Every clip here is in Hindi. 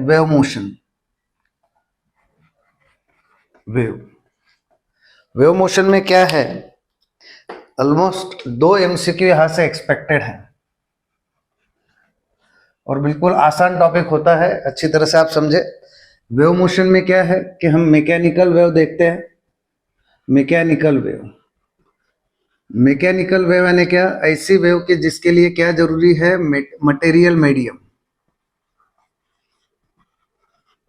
Wave motion. वेव मोशन में क्या है, ऑलमोस्ट 2 MCQ यहां से एक्सपेक्टेड है और बिल्कुल आसान टॉपिक होता है, अच्छी तरह से आप समझे। वेव मोशन में क्या है कि हम मैकेनिकल वेव देखते हैं। मैकेनिकल वेव यानी क्या, ऐसी वेव के जिसके लिए क्या जरूरी है, material medium.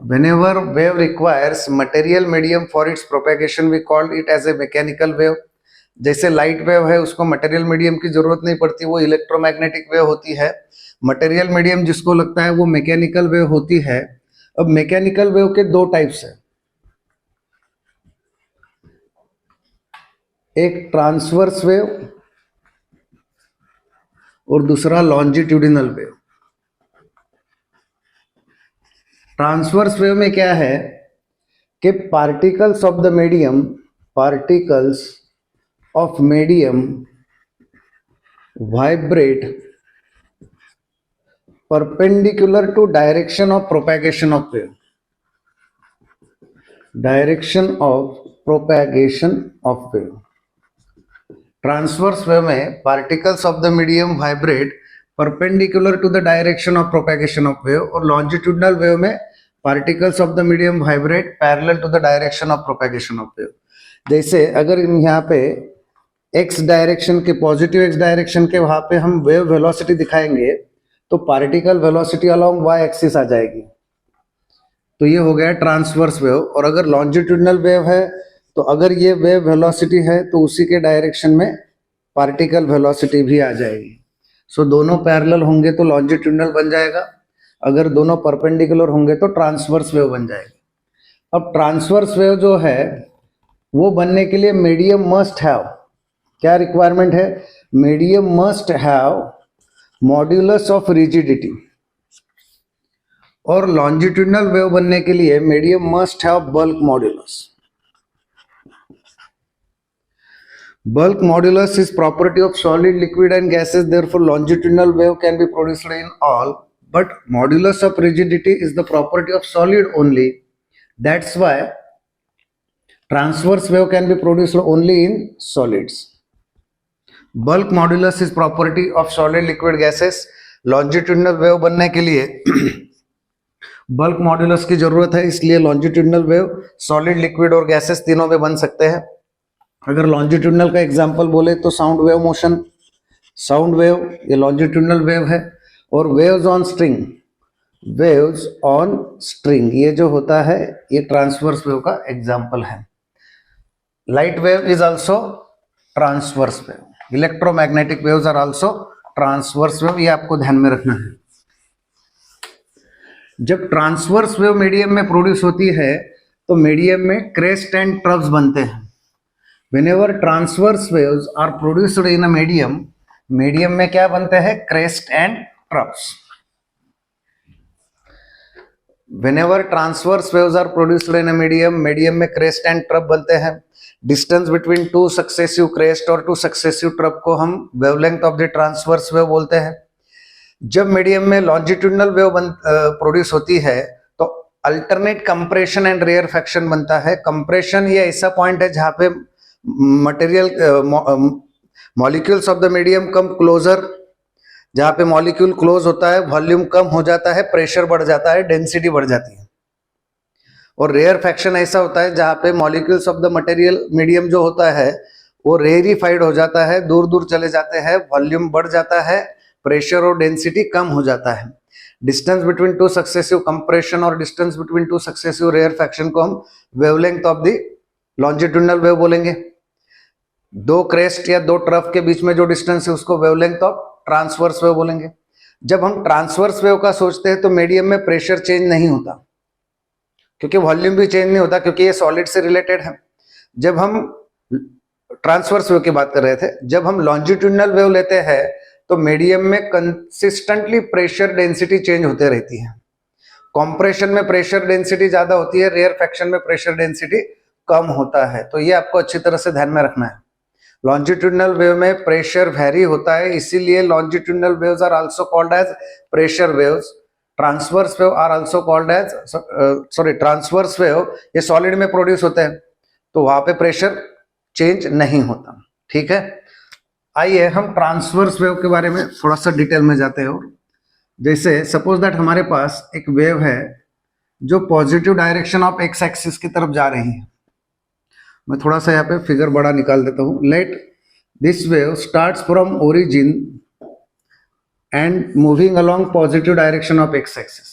Whenever wave requires material medium for its propagation, we call it as a mechanical wave. जैसे लाइट वेव है उसको मटेरियल मीडियम की जरूरत नहीं पड़ती, वो इलेक्ट्रोमैग्नेटिक वेव होती है। मटेरियल मीडियम जिसको लगता है वो मैकेनिकल वेव होती है। अब मैकेनिकल वेव के 2 टाइप्स है, एक ट्रांसवर्स वेव और दूसरा लॉन्जिट्यूडिनल वेव। ट्रांसवर्स वेव में क्या है कि particles of medium vibrate perpendicular to direction of propagation of wave. Transverse wave में particles of the medium vibrate perpendicular to the direction of propagation of wave, और लॉन्जिट्यूडिनल वेव में particles of the medium vibrate parallel to the direction of propagation of wave. जैसे अगर यहाँ पे एक्स डायरेक्शन के, पॉजिटिव एक्स डायरेक्शन के वहां पे हम वेव वेलोसिटी दिखाएंगे तो particle velocity along y axis आ जाएगी, तो ये हो गया ट्रांसवर्स वेव। और अगर लॉन्जिट्यूडिनल वेव है तो अगर ये वेव वेलोसिटी है तो उसी के डायरेक्शन में पार्टिकल वेलोसिटी भी आ जाएगी। सो दोनों पैरेलल होंगे तो लॉन्जिट्यूडिनल बन जाएगा, अगर दोनों परपेंडिकुलर होंगे तो ट्रांसवर्स वेव बन जाएगी। अब ट्रांसवर्स वेव जो है वो बनने के लिए मीडियम मस्ट हैव, क्या रिक्वायरमेंट है, medium must have modulus of rigidity, और लॉन्जिट्यूडिनल वेव बनने के लिए medium must have bulk modulus. Bulk modulus is property of solid, liquid and gases, therefore longitudinal wave can be produced in all, but modulus of rigidity is the property of solid only. That's why transverse wave can be produced only in solids. Bulk modulus is property of solid, liquid, gases. Longitudinal wave बनने के लिए bulk modulus की जरूरत है, इसलिए longitudinal wave solid, liquid और gases तीनों में बन सकते हैं। अगर लॉन्जिट्यूडिनल का एग्जांपल बोले तो sound wave motion, sound wave ये लॉन्जिट्यूडिनल वेव है, और वेव्स ऑन स्ट्रिंग ये जो होता है ये ट्रांसवर्स वेव का एग्जांपल है। Light wave is also transverse wave, electromagnetic waves are also transverse wave, ये आपको ध्यान में रखना है। जब ट्रांसवर्स वेव मीडियम में प्रोड्यूस होती है तो मीडियम में क्रेस्ट एंड ट्रफ्स बनते हैं। Whenever transverse waves are produced in a medium में क्या बनते हैं, crest and troughs. Whenever transverse waves are produced in a medium में crest and trough बनते हैं। Distance between 2 successive crest और 2 successive trough को हम wavelength of the transverse wave बोलते हैं। जब मीडियम में लॉन्जिट्यूडिनल वेव प्रोड्यूस होती है तो अल्टरनेट कंप्रेशन एंड रेयरफैक्शन बनता है। कंप्रेशन ये ऐसा पॉइंट है जहां पे material molecules of the medium come closer, जहां पे मॉलिक्यूल क्लोज होता है वॉल्यूम कम हो जाता है, प्रेशर बढ़ जाता है, डेंसिटी बढ़ जाती है। और रेयरफैक्शन ऐसा होता है जहां पे molecules of the material medium जो होता है वो रेयरिफाइड हो जाता है, दूर दूर चले जाते हैं, वॉल्यूम बढ़ जाता है, प्रेशर और डेंसिटी कम हो जाता है। डिस्टेंस बिटवीन 2 सक्सेसिव कंप्रेशन और डिस्टेंस बिटवीन 2 सक्सेसिव रेयरफैक्शन को हम wavelength of the longitudinal wave बोलेंगे। 2 क्रेस्ट या 2 ट्रफ के बीच में जो डिस्टेंस है उसको वेवलेंथ ऑफ ट्रांसवर्स वेव बोलेंगे। जब हम ट्रांसवर्स वेव का सोचते हैं तो मीडियम में प्रेशर चेंज नहीं होता, क्योंकि वॉल्यूम भी चेंज नहीं होता, क्योंकि ये सॉलिड से रिलेटेड है। जब हम ट्रांसवर्स वेव की बात कर रहे थे, जब हम लॉन्जिट्यूडिनल वेव लेते हैं तो मीडियम में कंसिस्टेंटली प्रेशर डेंसिटी चेंज होते रहती है। कॉम्प्रेशन में प्रेशर डेंसिटी ज्यादा होती है, रेयरफैक्शन में प्रेशर डेंसिटी कम होता है। तो ये आपको अच्छी तरह से ध्यान में रखना है। लॉन्जिट्यूडिनल वेव में प्रेशर वेरी होता है, इसीलिए longitudinal waves are also called as pressure waves. Transverse wave are also called as transverse wave ये सॉलिड में प्रोड्यूस होते हैं, तो वहां पे प्रेशर चेंज नहीं होता। ठीक है, आइए हम ट्रांसवर्स वेव के बारे में थोड़ा सा डिटेल में जाते हैं। जैसे सपोज दैट हमारे पास एक वेव है जो positive direction of x axis की तरफ जा रही है। मैं थोड़ा सा यहाँ पे फिगर बड़ा निकाल देता हूँ। Let this wave starts from origin and moving along positive direction of x axis.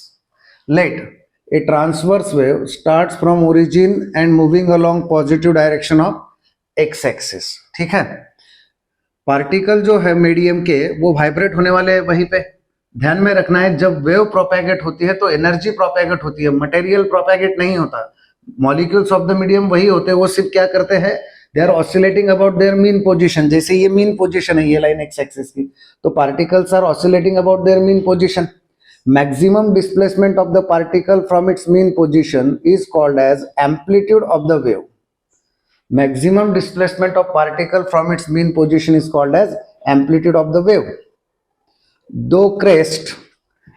Let a transverse wave starts from origin and moving along positive direction of x axis. ठीक है, पार्टिकल जो है मीडियम के वो वाइब्रेट होने वाले हैं वहीं पे। ध्यान में रखना है, जब वेव प्रोपेगेट होती है तो एनर्जी प्रोपेगेट होती है, मटेरियल प्रोपेगेट नहीं होता। मॉलिक्यूल्स ऑफ द मीडियम वही होते हैं, वो सिर्फ क्या करते हैं, they are oscillating about their mean position. जैसे ये मीन पोजीशन है, ये लाइन एक्स एक्सिस की, तो particles are oscillating about their mean position. Maximum displacement of the particle from its mean position is called as amplitude of the wave. Maximum displacement of particle from its mean position is called as amplitude of the wave. दो क्रेस्ट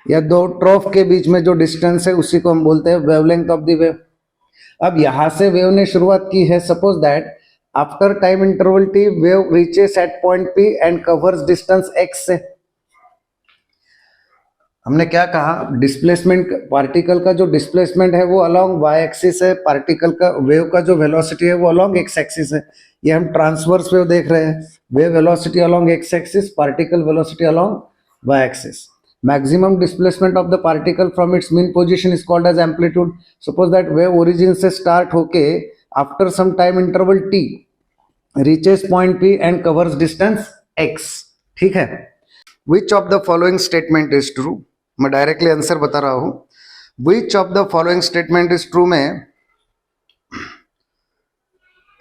या दो ट्रॉफ के बीच में जो डिस्टेंस है उसी को हम बोलते हैं वेवलेंथ ऑफ द वेव। अब यहां से वेव ने शुरुआत की है। Suppose that after time interval t wave reaches at point p and covers distance x से। हमने क्या कहा, डिस्प्लेसमेंट, पार्टिकल का जो डिस्प्लेसमेंट है वो अलोंग वाई एक्सिस है, पार्टिकल का वेव का जो वेलोसिटी है वो अलोंग एक्स एक्सिस है। ये हम ट्रांसवर्स वेव देख रहे हैं, wave velocity along x axis, particle velocity along y axis. Maximum displacement of the particle from its mean position is called as amplitude. Suppose that wave origin से स्टार्ट होके after some time interval t reaches point p and covers distance x. ठीक है, which of the following statement is true? मैं डायरेक्टली आंसर बता रहा हूं। Which of the following statement is true में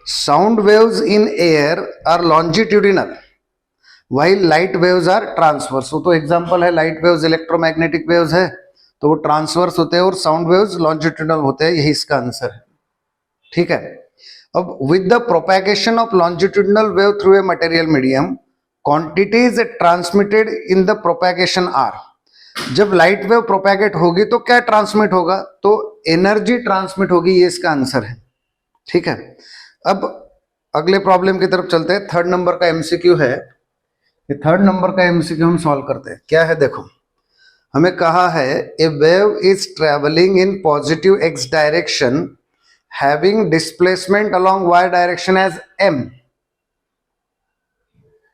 sound waves in air are longitudinal while light waves are transverse. वो तो एग्जांपल है, लाइट वेव्स इलेक्ट्रोमैग्नेटिक वेव्स है तो वो ट्रांसवर्स होते हैं और साउंड वेव्स लॉन्जिट्यूडिनल होते हैं, यही इसका आंसर है। ठीक है, अब with the propagation of longitudinal wave through a material medium quantities transmitted in the propagation are. जब लाइट वेव प्रोपेगेट होगी तो क्या ट्रांसमिट होगा, तो एनर्जी ट्रांसमिट होगी, ये इसका आंसर है। ठीक है, अब अगले प्रॉब्लम की तरफ चलते हैं। थर्ड नंबर का एमसीक्यू है, ये थर्ड नंबर का एमसीक्यू हम सॉल्व करते हैं। क्या है देखो, हमें कहा है a wave is travelling in positive X direction having displacement along Y direction as m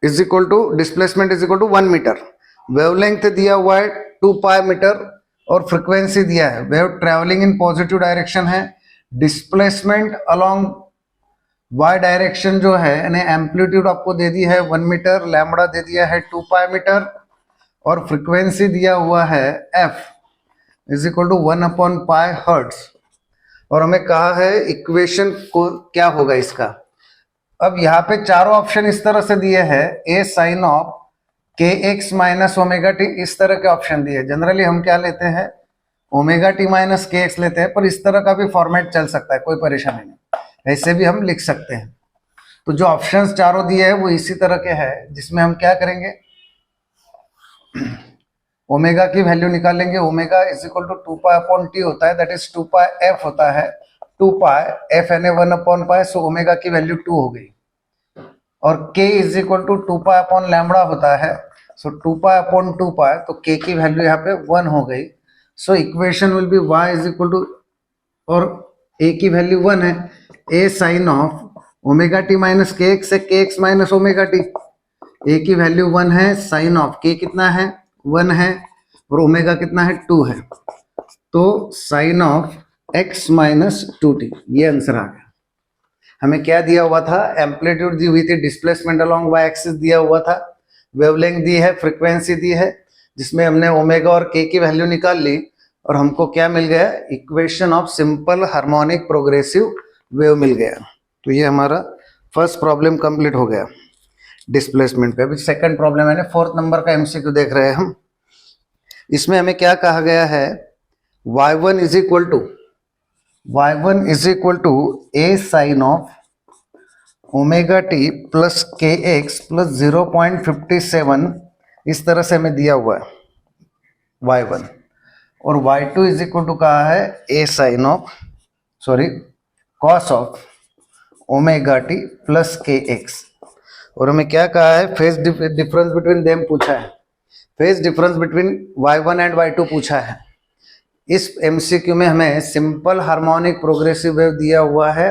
is equal to displacement is equal to 1 metre. Wavelength दिया हुआ है 2 पाई मीटर और फ्रीक्वेंसी दिया है। Wave travelling in positive direction है, डिस्प्लेसमेंट अलोंग वाई डायरेक्शन जो है यानी एम्पलीट्यूड आपको दे दी है 1 मीटर, लैम्बडा दे दिया है 2 पाई मीटर और फ्रीक्वेंसी दिया हुआ है f is equal to 1 pi hertz. और हमें कहा है इक्वेशन को क्या होगा इसका। अब यहाँ पे चारों ऑप्शन इस तरह से दिए हैं, a sine of kx minus omega t, इस तरह के ऑप्शन दिए। जनरली हम क्या लेते हैं, ओमेगा टी माइनस kx लेते हैं, पर इस तरह का भी फॉर्मेट चल सकता है, कोई परेशानी नहीं, ऐसे भी हम लिख सकते हैं। तो जो ऑप्शंस चारों दिए हैं वो इसी तरह के हैं, जिसमें हम क्या करेंगे, ओमेगा की वैल्यू निकालेंगे। Omega is equal to 2 pi upon t होता है, दैट इज 2 पाई एफ होता है, 2 pi F N A 1 pi, so omega की वैल्यू 2 हो गई। और k is equal to 2 pi upon lambda होता है, सो 2 पाई अपॉन 2 पाई, तो k की वैल्यू यहाँ पे 1 हो गई। So equation will be y is equal to, और a की वैल्यू 1 है, a sine of omega T minus के एक्स है, k x minus omega t. a की वैल्यू 1 है, साइन ऑफ k कितना है 1 है, और ओमेगा कितना है 2 है, तो sign of x minus 2t, ये आंसर आ गया। हमें क्या दिया हुआ था, एम्पलीट्यूड दी हुई थी, डिस्प्लेसमेंट अलोंग वाई एक्सिस दिया हुआ था, वेवलेंथ दी है, फ्रीक्वेंसी दी है, जिसमें हमने ओमेगा और k की वैल्यू निकाल ली और हमको क्या मिल गया, equation of simple harmonic progressive wave मिल गया। तो ये हमारा फर्स्ट प्रॉब्लम कंप्लीट हो गया डिस्प्लेसमेंट पे। अभी सेकंड प्रॉब्लम है, फोर्थ नंबर का एमसीक्यू देख रहे हैं हम। इसमें हमें क्या कहा गया है, y1 is equal to a sine of omega t plus k x plus 0.57, इस तरह से हमें दिया हुआ है y1। और y2 इज इक्वल टू कहा है a sine of cos of omega t plus k x. और हमें क्या कहा है, फेज डिफरेंस बिटवीन देम पूछा है, phase difference between y1 and y2 पूछा है। इस एमसीक्यू में हमें सिंपल हार्मोनिक प्रोग्रेसिव वेव दिया हुआ है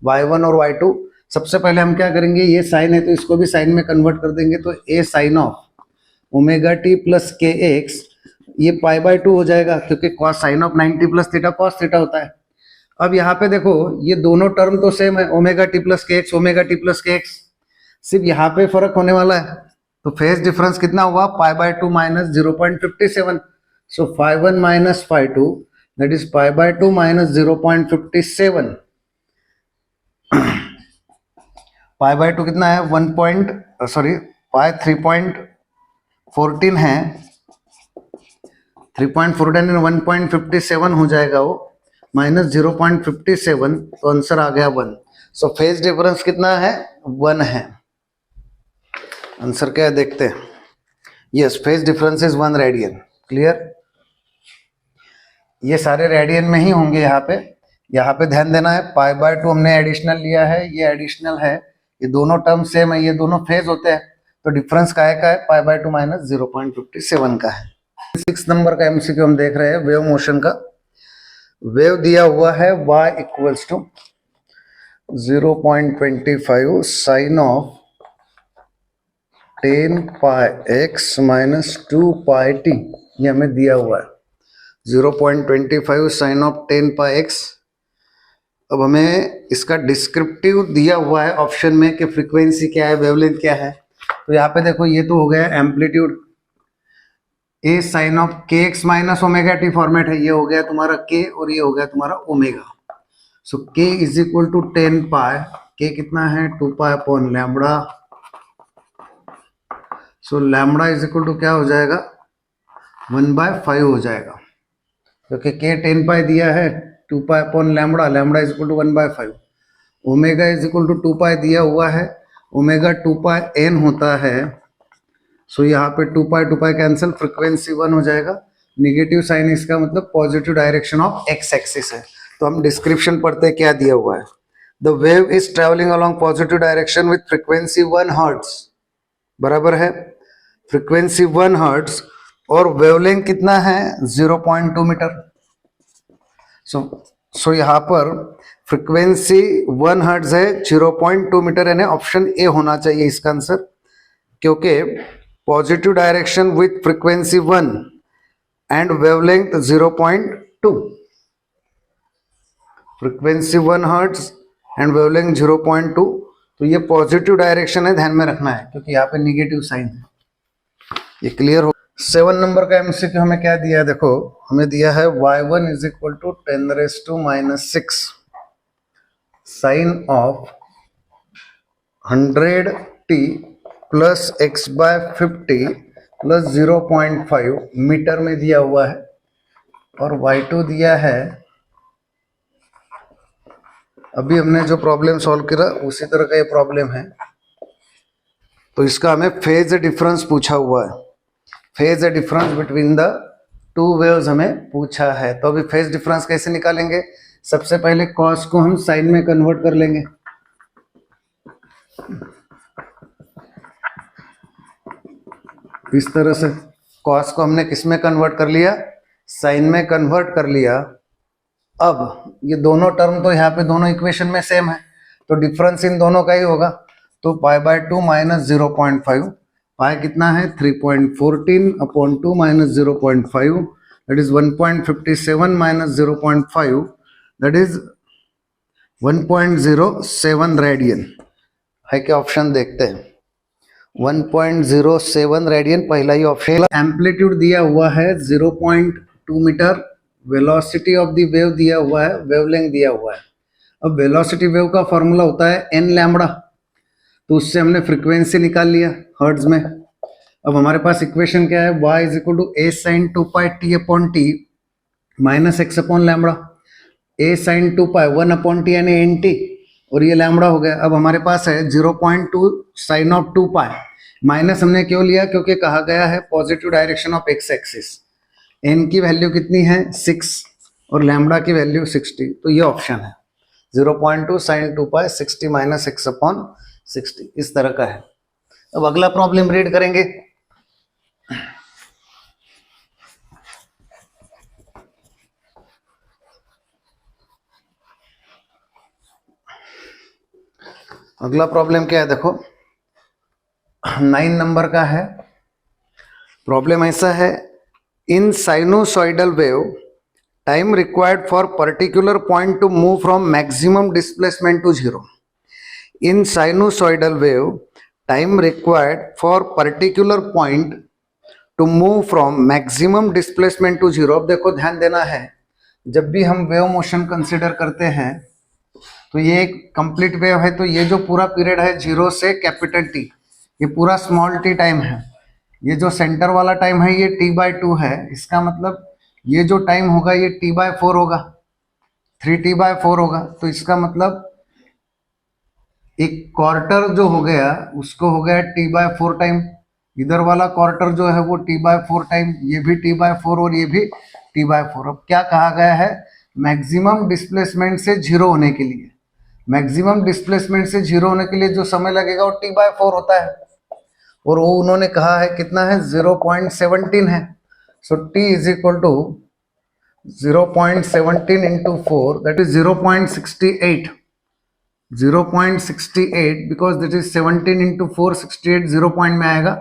y1 और y2। सबसे पहले हम क्या करेंगे, ये साइन है तो इसको भी साइन में कन्वर्ट कर देंगे, तो a sine of omega t plus k x, ये पाई बाय 2 हो जाएगा क्योंकि cos sine of 90 plus theta cos theta होता है। अब यहाँ पे देखो ये दोनों टर्म तो सेम है, omega t plus k x, omega t plus k x, सिर्फ यहाँ पे फर्क होने वाला है। तो फेज डिफरेंस कितना हुआ, pi by 2 minus 0.57, so phi 1 minus phi 2 that is pi by 2 minus 0.57। Pi by 2 कितना है, पाई 3.14 है, 3.14 1.57 हो जाएगा वो, माइनस 0.57, तो आंसर आ गया 1। सो फेज डिफरेंस कितना है, 1 है। आंसर क्या है देखते हैं। Yes, phase difference is 1 radian. Clear, ये सारे रेडियन में ही होंगे। यहाँ पे ध्यान देना है, पाई बाय 2 हमने एडिशनल लिया है, ये एडिशनल है, ये दोनों टर्म सेम है, ये दोनों फेज होते हैं, तो डिफरेंस का है पाई बाय 2 माइनस 0.57 का है। 6 नंबर का एमसीक्यू हम देख रहे हैं वेव मोशन का। वेव दिया हुआ है y equals to 0.25 sine of 10 pi x minus 2 pi t, ये हमें दिया हुआ है 0.25 साइन ऑफ 10 पाई x। अब हमें इसका डिस्क्रिप्टिव दिया हुआ है ऑप्शन में कि फ्रीक्वेंसी क्या है, वेवलेंथ क्या है। तो यहाँ पे देखो ये तो हो गया एम्पलीट्यूड, ए साइन ऑफ के x minus omega T format है, ये हो गया तुम्हारा के और ये हो गया तुम्हारा ओमेगा। सो के इज इक्वल टू 10 पाई, के कितना है 2 pi upon lambda. So lambda is equal to क्या हो जाएगा, 1/5 हो जाएगा, क्योंकि के 10 पाई दिया है, 2 pi upon lambda, lambda is equal to 1/5। Omega is equal to 2 pi दिया हुआ है, ओमेगा 2 पाई एन होता है। सो यहाँ पे 2 पाई कैंसिल, फ्रीक्वेंसी 1 हो जाएगा। निगेटिव साइन इसका मतलब positive direction of x axis है। तो हम डिस्क्रिप्शन पढ़ते हैं क्या दिया हुआ है, the wave is travelling along positive direction with frequency 1 hertz, बराबर है, फ्रीक्वेंसी 1 हर्ट्ज, और वेवलेंथ कितना है 0.2 मीटर। सो यहाँ पर फ्रीक्वेंसी 1 हर्ट्ज है, 0.2 मीटर, यानी ऑप्शन ए होना चाहिए इसका आंसर, क्योंकि positive direction with frequency 1 and wavelength 0.2, frequency 1 hertz and wavelength 0.2, तो ये पॉजिटिव डायरेक्शन है, ध्यान में रखना है क्योंकि यहाँ पे निगेटिव साइन है। ये क्लियर हो। 7 नंबर का एमसीक्यू हमें क्या दिया है, देखो हमें दिया है y1 is equal to 10⁻⁻6 sine of 100t plus x/50 plus 0.5 metre में दिया हुआ है, और y2 दिया है, अभी हमने जो प्रॉब्लम सॉल्व करा उसी तरह का ये प्रॉब्लम है। तो इसका हमें फेज डिफरेंस पूछा हुआ है, phase difference between the two waves हमें पूछा है। तो अभी फेज डिफरेंस कैसे निकालेंगे, सबसे पहले कॉस को हम साइन में कन्वर्ट कर लेंगे। इस तरह से कॉस को हमने किस में कन्वर्ट कर लिया, साइन में कन्वर्ट कर लिया। अब ये दोनों टर्म तो यहाँ पे दोनों इक्वेशन में सेम है, तो डिफरेंस इन दोनों का ही होगा। तो पाई बाय 2 माइनस 0.5, पाई कितना है 3.14 upon 2 minus 0.5, that is 1.57 minus 0.5, that is 1.07 radian है। क्या ऑप्शन देखते हैं, 1.07 रेडियन पहला ही ऑप्शन। एम्पलीट्यूड दिया हुआ है 0.2 metre, velocity of the wave दिया हुआ है, वेवलेंथ दिया हुआ है। अब वेलोसिटी वेव का फॉर्मूला होता है n लैम्बडा, तो उससे हमने फ्रीक्वेंसी निकाल लिया हर्ट्ज में। अब हमारे पास इक्वेशन क्या है, y is equal to a sine 2 pi t upon t minus x upon lambda, a sine 2 pi 1 upon t यानी nt, और ये लैम्बडा हो गया। अब हमारे पास है 0.2 साइन ऑफ 2 पाई, माइनस हमने क्यों लिया, क्योंकि कहा गया है positive direction of x axis, n की वैल्यू कितनी है 6 और लैम्बडा की वैल्यू 60, तो ये ऑप्शन है 0.2 sin 2 पाई 60 माइनस एक्स अपॉन 60, इस तरह का है। अब अगला प्रॉब्लम रीड करेंगे। अगला प्रॉब्लम क्या है देखो, 9 नंबर का है। प्रॉब्लम ऐसा है, in sinusoidal wave time required for particular point to move from maximum displacement to zero. In sinusoidal wave time required for particular point to move from maximum displacement to zero. अब देखो ध्यान देना है, जब भी हम वेव मोशन कंसिडर करते हैं तो ये एक कंप्लीट वेव है, तो ये जो पूरा पीरियड है जीरो से कैपिटल टी, ये पूरा स्मॉल टी टाइम है। ये जो सेंटर वाला टाइम है ये t/2 है, इसका मतलब ये जो टाइम होगा ये t/4 होगा, 3t/4 होगा। तो इसका मतलब एक क्वार्टर जो हो गया उसको हो गया t/4 टाइम, इधर वाला क्वार्टर जो है वो t/4 टाइम, ये भी t/4 और ये भी t/4। अब क्या कहा गया है, मैक्सिमम डिस्प्लेसमेंट से जीरो होने के लिए, मैक्सिमम डिस्प्लेसमेंट से जीरो होने के लिए जो समय लगेगा वो t/4 होता है, और वो उन्होंने कहा है कितना है 0.17 है। So t is equal to 0.17 into 4 that is 0.68, 0.68 because that is 17 into 4 68 0 point में आएगा।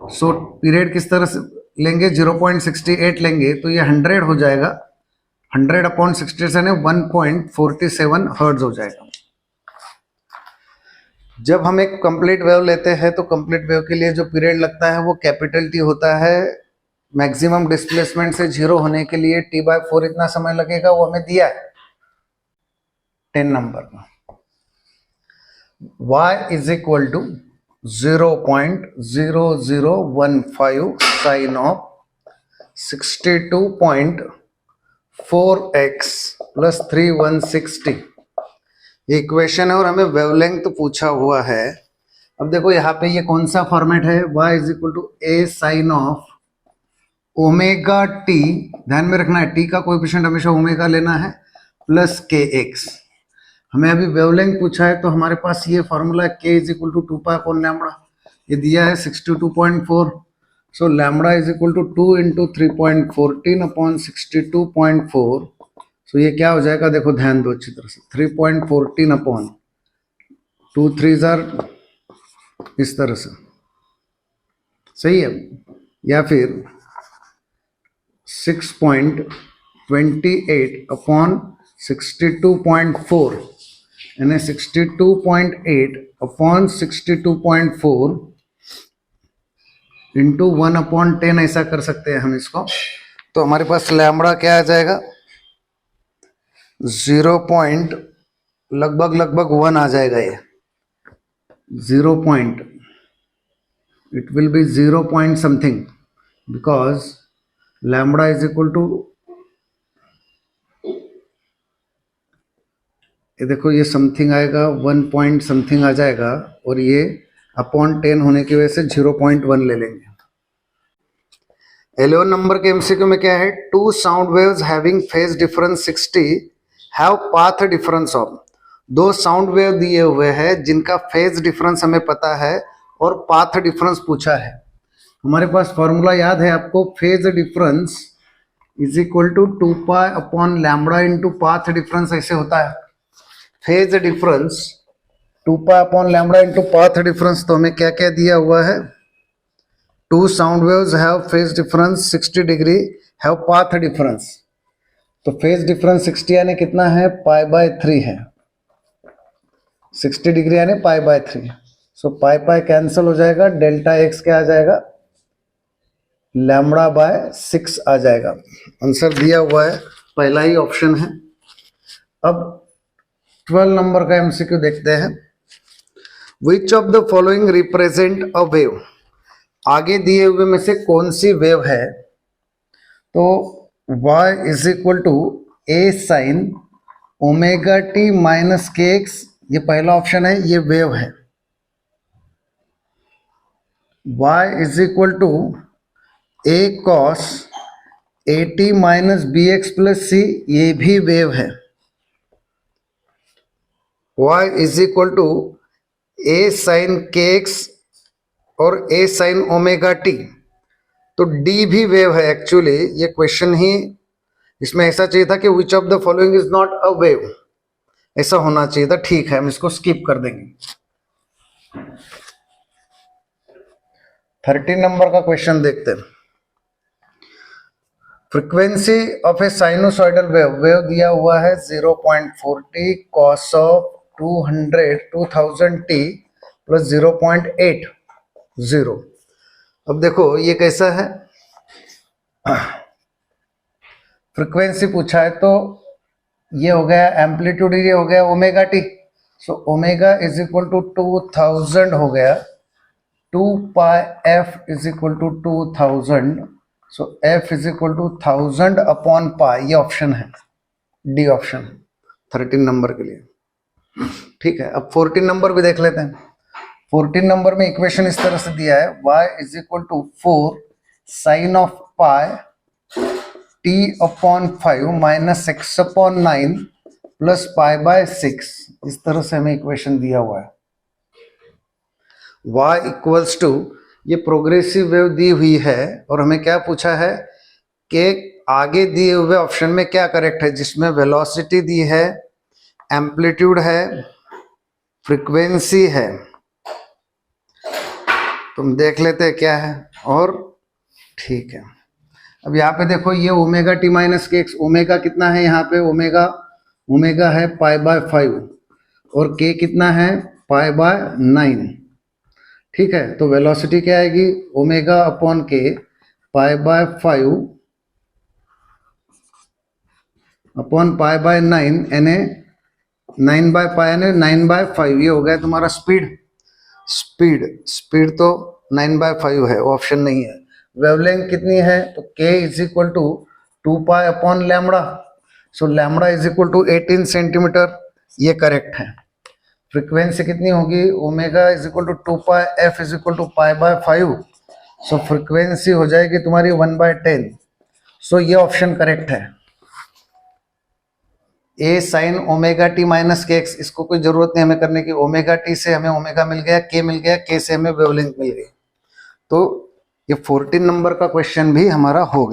सो पीरियड किस तरह से लेंगे, 0.68 लेंगे तो ये 100 हो जाएगा, 100 अपॉन 67 है 1.47 हर्ट्ज हो जाएगा। जब हम एक कंप्लीट वेव लेते हैं तो कंप्लीट वेव के लिए जो पीरियड लगता है वो कैपिटल टी होता है। मैक्सिमम डिस्प्लेसमेंट से जीरो होने के लिए t/4 इतना समय लगेगा, वो हमें दिया है 10 नंबर में। y is equal to 0.0015 sine of 62.4x plus 3160 equation है, और हमें वेवलेंथ तो पूछा हुआ है। अब देखो यहाँ पे ये कौन सा फॉर्मेट है, y is equal to a sine of omega t, ध्यान में रखना है t का कोएफिशिएंट हमेशा ओमेगा लेना है, प्लस kx। हमें अभी वेवलेंथ पूछा है तो हमारे पास ये formula k is equal to 2 pi upon lambda, ये दिया है 62.4। So lambda is equal to 2 into 3.14 upon 62.4। So ये क्या हो जाएगा, देखो ध्यान दो अच्छी तरह से, 3.14 अपॉन 2 3 इस तरह से, सही है, या फिर 6.28 अपॉन 62.4 यानी 62.8 अपॉन 62.4 इंटू 1/10 ऐसा कर सकते हैं हम इसको। तो हमारे पास लैम्बडा क्या आ जाएगा, 0 पॉइंट लगभग 1 आ जाएगा, ये 0 point, it will be 0 point something because lambda is equal to, ये देखो ये समथिंग आएगा 1 पॉइंट समथिंग आ जाएगा, और ये अपॉन 10 होने की वजह से 0.1 ले लेंगे। 11 नंबर के एमसीक्यू में क्या है, two sound waves having phase difference 60 have path difference of. दो साउंड वेव दिए हुए हैं जिनका फेज डिफरेंस हमें पता है और पाथ डिफरेंस पूछा है। हमारे पास फॉर्मूला याद है आपको, phase difference is equal to 2 pi upon lambda into path difference, ऐसे होता है। Phase difference 2 pi upon lambda into path difference, तो हमें क्या क्या दिया हुआ है, two sound waves have phase difference 60 degree have path difference. तो फेज डिफरेंस 60 यानी कितना है, π/3 है, 60 डिग्री यानी π/3। सो पाई कैंसिल हो जाएगा, डेल्टा एक्स क्या आ जाएगा, λ/6 आ जाएगा। आंसर दिया हुआ है, पहला ही ऑप्शन है। अब 12 नंबर का एमसीक्यू देखते हैं, विच of the following represent a wave. आगे दिए हुए में से कौन सी वेव है, तो y is equal to a sine omega T minus के एक्स, ये पहला ऑप्शन है, ये वेव है। y is equal to a cos AT minus B X plus C, ये भी वेव है। y is equal to a sine K x और a साइन ओमेगा टी, तो d भी वेव है। एक्चुअली ये क्वेश्चन ही इसमें ऐसा चाहिए था कि which of the following is not a wave, ऐसा होना चाहिए था। ठीक है, हम इसको स्किप कर देंगे। 13 नंबर का क्वेश्चन देखते हैं। Frequency of A sinusoidal wave, wave दिया हुआ है 0.40 कॉस ऑफ 2000 टी प्लस 0.80। अब देखो ये कैसा है, फ्रीक्वेंसी पूछा है तो ये हो गया एम्पलीट्यूड, ये हो गया omega T. So omega is equal to 2000 हो गया, 2 pi F is equal to 2000। So F is equal to 1000 upon pi, ये ऑप्शन है, डी ऑप्शन 13 नंबर के लिए। ठीक है, अब 14 नंबर भी देख लेते हैं। 14 नंबर में इक्वेशन इस तरह से दिया है, y is equal to 4 sine of pi t upon 5 minus x upon 9 plus pi by 6। इस तरह से हमें इक्वेशन दिया हुआ है। y इक्वल्स टू, ये प्रोग्रेसिव वेव दी हुई है और हमें क्या पूछा है कि आगे दिए हुए ऑप्शन में क्या करेक्ट है, जिसमें वेलोसिटी दी है, एम्पलीट्यूड है, फ्रीक्वेंसी है। तुम देख लेते हैं क्या है, और ठीक है। अब यहाँ पे देखो ये ओमेगा टी माइनस के एक्स, ओमेगा कितना है यहाँ पे, ओमेगा है पाई बाय 5 और के कितना है पाई बाय 9। ठीक है, तो वेलोसिटी क्या आएगी, ओमेगा अपॉन के पाई बाय 5 अपॉन पाई बाय 9 यानी 9 बाय पाई यानी 9 बाय 5। ये हो गया तुम्हारा स्पीड तो 9 बाय 5 है, ऑप्शन नहीं है। वेवलेंथ कितनी है, तो k is equal to 2 pi upon lambda. So lambda is equal to 18 centimetre, ये करेक्ट है। फ्रीक्वेंसी कितनी होगी, omega is equal to 2 pi, F is equal to pi by 5। So frequency हो जाएगी तुम्हारी 1/10। सो ये ऑप्शन करेक्ट है, a sine omega T minus के एक्स। इसको कोई जरूरत नहीं हमें करने की, ओमेगा टी से हमें ओमेगा मिल गया, के मिल गया, के से हमें वेवलेंथ मिल गई। तो ये 14 नंबर का क्वेश्चन भी हमारा हो गया।